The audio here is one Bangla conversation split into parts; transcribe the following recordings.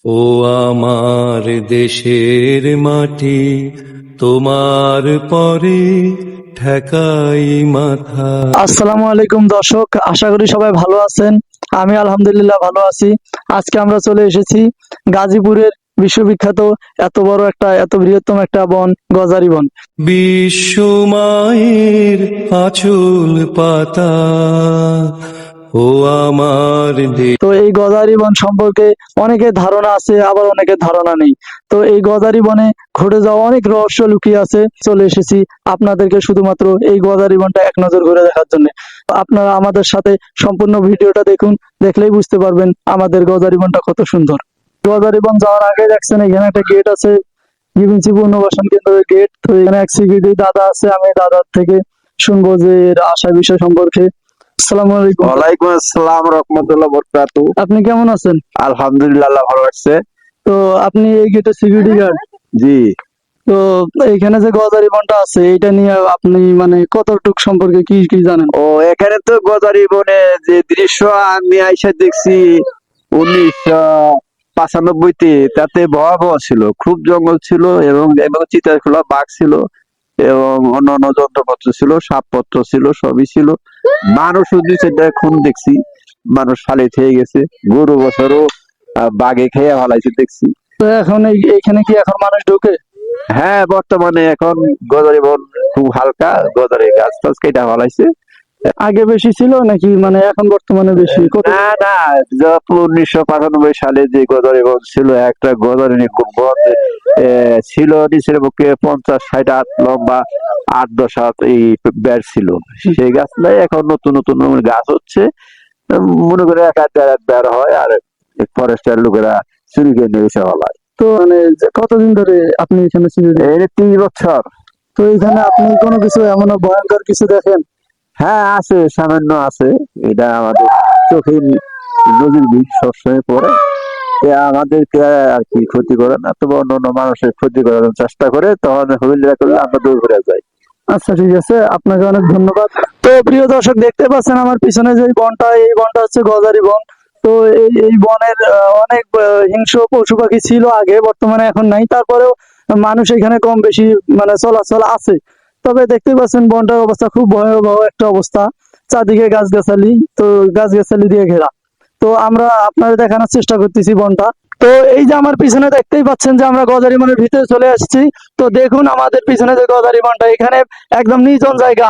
ও আমার দেশের মাটি, তোমার পরে ঠেকাই মাথা। আসসালামু আলাইকুম দর্শক, আশা করি সবাই ভালো আছেন। আমি আলহামদুলিল্লাহ ভালো আছি। আজকে আমরা চলে এসেছি গাজীপুরের বিশ্ববিখ্যাত এত বৃহত্তম একটা বন, গজারি বন। বিশ্ব মায়ের আঁচল পাতা, ও আমার তো এই গজারি বন সম্পর্কে অনেকের ধারণা আছে, আবার অনেকের ধারণা নেই। তো এই গজারি বনে ঘটে যাওয়া অনেক রহস্য লুকিয়ে আছে। চলে এসেছি আপনাদেরকে শুধুমাত্র এই গজারি বনটা এক নজর ঘুরে দেখার জন্য। আপনারা আমাদের সাথে সম্পূর্ণ ভিডিওটা দেখুন, দেখলেই বুঝতে পারবেন আমাদের গজারি বনটা কত সুন্দর। গজারি বন যাওয়ার আগে দেখছেন এখানে একটা গেট আছে, গিবিনসি পুনর্বাসন কেন্দ্রের গেট। তো এখানে এক সিকিউরিটি দাদা আছে, আমি দাদার থেকে শুনবো যে এর আশা বিষয় সম্পর্কে। আসসালামু আলাইকুম। ওয়ালাইকুম আসসালাম রহমতুল্লাহ বরকাতু। আপনি কেমন আছেন? আলহামদুলিল্লাহ, আল্লাহ ভালো আছে। তো আপনি এই গেটের সিকিউরিটি গার্ড? জি। তো এখানে যে গজারি বনটা আছে এটা নিয়ে আপনি মানে কতটুক সম্পর্কে কি কি জানেন? ও এখানে তো গজারি বনে যে দৃশ্য আমি আইসা দেখছি 1995-তে, তাতে ভয়াবহ ছিল। খুব জঙ্গল ছিল এবং এবং চিতাখোলা বাঘ ছিল এবং অন্যান্য যন্ত্রপত্র ছিল, সাপপত্র ছিল, সবই ছিল। মানুষ খুন দেখছি, মানুষ ফালিত হয়ে গেছে। গরু বছরও বাঘে খেয়ে ফেলাইছে দেখছি। তো এখন এইখানে কি এখন মানুষ ঢোকে? হ্যাঁ, বর্তমানে এখন গজারি বন খুব হালকা, গজারি গাছ টাছ কেটে ফেলাইছে। আগে বেশি ছিল নাকি মানে এখন বর্তমানে বেশি? না না, 1995 সালে যে গজারি বন ছিল, একটা গজারি বন ছিল নিচের বুকে 50-60 হাত লম্বা, 8-10 হাত এই বের ছিল। সেই গাছ নাই, এখন নতুন নতুন গাছ হচ্ছে। মনে করে 1-1.5 বের হয়, আর ফরেস্টের লোকেরা চুরি করে নিয়ে এসে ফেলায়। তো মানে কতদিন ধরে আপনি এখানে সিকিউরিটি? এই 30 বছর। তো এখানে আপনি কোনো কিছু এমন ভয়ঙ্কর কিছু দেখেন? হ্যাঁ আছে, সামান্য আছে। এটা আমাদের চোখে নজর দিক সবসময় পড়ে। আমাদেরকে আর কি ক্ষতি করে না, তবে অন্য মানুষের ক্ষতি করার চেষ্টা করে, তখন হুইলরা করলে আমরা দূর করে যাই। আচ্ছা ঠিক আছে, আপনাকে অনেক ধন্যবাদ। তো প্রিয় দর্শক, দেখতে পাচ্ছেন আমার পিছনে যে বনটা, এই বনটা হচ্ছে গজারি বন। তো এই বনের অনেক হিংস্র পশু পাখি ছিল আগে, বর্তমানে এখন নাই। তারপরেও মানুষ এখানে কম বেশি মানে চলাচল আছে। তবে দেখতে পাচ্ছেন বনটার অবস্থা খুব ভয়াবহ একটা অবস্থা। চারদিকে গাছগাছালি, তো গাছগাছালি দিয়ে ঘেরা। তো আমরা আপনাদের দেখানোর চেষ্টা করতেছি বনটা। তো এই যে আমার পিছনে দেখতেই পাচ্ছেন যে আমরা গজারি বনের ভিতরে চলে আসছি। তো দেখুন আমাদের পিছনে যে গজারি বনটা, এখানে একদম নির্জন জায়গা,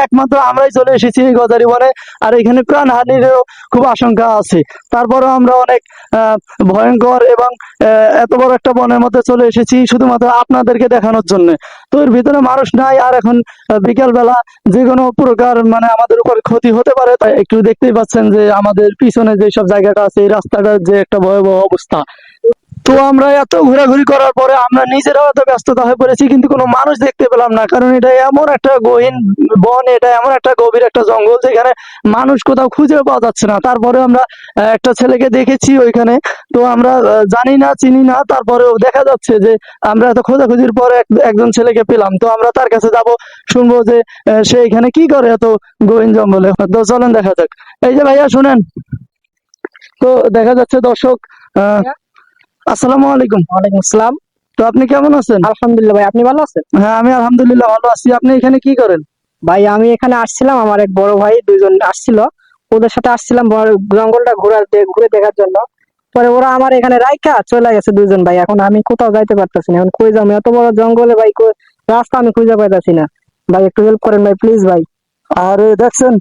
একমাত্র আমরাই চলে এসেছি এই গজারি বনে। আর এখানে প্রাণহানিরও খুব আশঙ্কা আছে। তারপরেও আমরা অনেক ভয়ঙ্কর এবং এত বড় একটা বনের মধ্যে চলে এসেছি শুধুমাত্র আপনাদেরকে দেখানোর জন্য। তো এর ভিতরে মানুষ নাই, আর এখন বিকেল বেলা, যে কোনো প্রকার মানে আমাদের উপর ক্ষতি হতে পারে। তাই একটু দেখতেই পাচ্ছেন যে আমাদের পিছনে যেসব জায়গাটা আছে, এই রাস্তাটার যে একটা ভয়াবহ অবস্থা। তো আমরা এত ঘোরাঘুরি করার পরে আমরা নিজেরাও এত ব্যস্ততা হয়ে পড়েছি, কিন্তু কোনো মানুষ দেখতে পেলাম না। কারণ এটা এমন একটা গহীন বন, এটা এমন একটা গভীর একটা জঙ্গল যেখানে মানুষ কোথাও খুঁজে পাওয়া যাচ্ছে না। তারপরে আমরা একটা ছেলেকে দেখেছি ওইখানে। তো আমরা জানি না, চিনি না, তারপরেও দেখা যাচ্ছে যে আমরা এত খোঁজাখুঁজির পরে একজন ছেলেকে পেলাম। তো আমরা তার কাছে যাব, শুনবো যে সে এখানে কি করে এত গহীন জঙ্গলে। তো চলেন দেখা যাক। এই যে ভাইয়া শুনেন, তো দেখা যাচ্ছে দর্শক, আসসালামু আলাইকুম। ওয়ালাইকুম আসসালাম। তো আপনি কেমন আছেন? আলহামদুলিল্লাহ ভাই, আপনি ভালো আছেন? হ্যাঁ, আমি আলহামদুলিল্লাহ ভালো আছি। আপনি এখানে কি করেন? ভাই আমি এখানে আসছিলাম, আমার এক বড় ভাই দুইজন আসছিল, ওদের সাথে আসছিলাম জঙ্গলটা ঘুরে দেখার জন্য। পরে ওরা আমার এখানে রাইখা চলে গেছে দুইজন ভাই। এখন আমি কোথাও যাইতে পারতেছি না, এখন কই যাবো এত বড় জঙ্গলে ভাই, রাস্তা আমি খুঁজে পাইতাছি না। ভাই একটু হেল্প করেন ভাই, প্লিজ ভাই। আর দেখছেন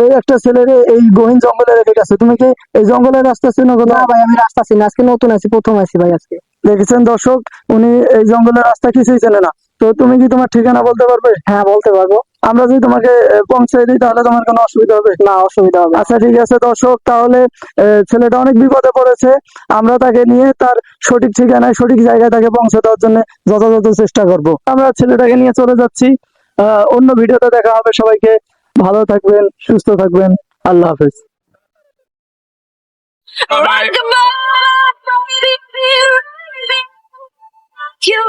এই একটা ছেলেরে এই গহীন জঙ্গলে রেখে গেছে। তুমি কি এই জঙ্গলের রাস্তা চিনো না কোথাও? ভাই, আমি রাস্তা চিনি, আজকে নতুন আছি, প্রথম আছি ভাই আজকে। দেখেছেন দর্শক, উনি এই জঙ্গলের রাস্তা কিছুই চেনে না। তো তুমি কি তোমার ঠিকানা বলতে পারবে? হ্যাঁ বলতে পারবো। আমরা যদি তোমাকে পৌঁছে দিই তাহলে তোমার কোনো অসুবিধা হবে? না, অসুবিধা হবে না। আচ্ছা ঠিক আছে দর্শক, তাহলে ছেলেটা অনেক বিপদে পড়েছে। আমরা তাকে নিয়ে তার সঠিক ঠিকানায়, সঠিক জায়গায় তাকে পৌঁছে দেওয়ার জন্য যথাযথ চেষ্টা করব। আমরা ছেলেটাকে নিয়ে চলে যাচ্ছি। অন্য ভিডিওতে দেখা হবে। সবাইকে ভালো থাকবেন, সুস্থ থাকবেন। আল্লাহ হাফেজ। You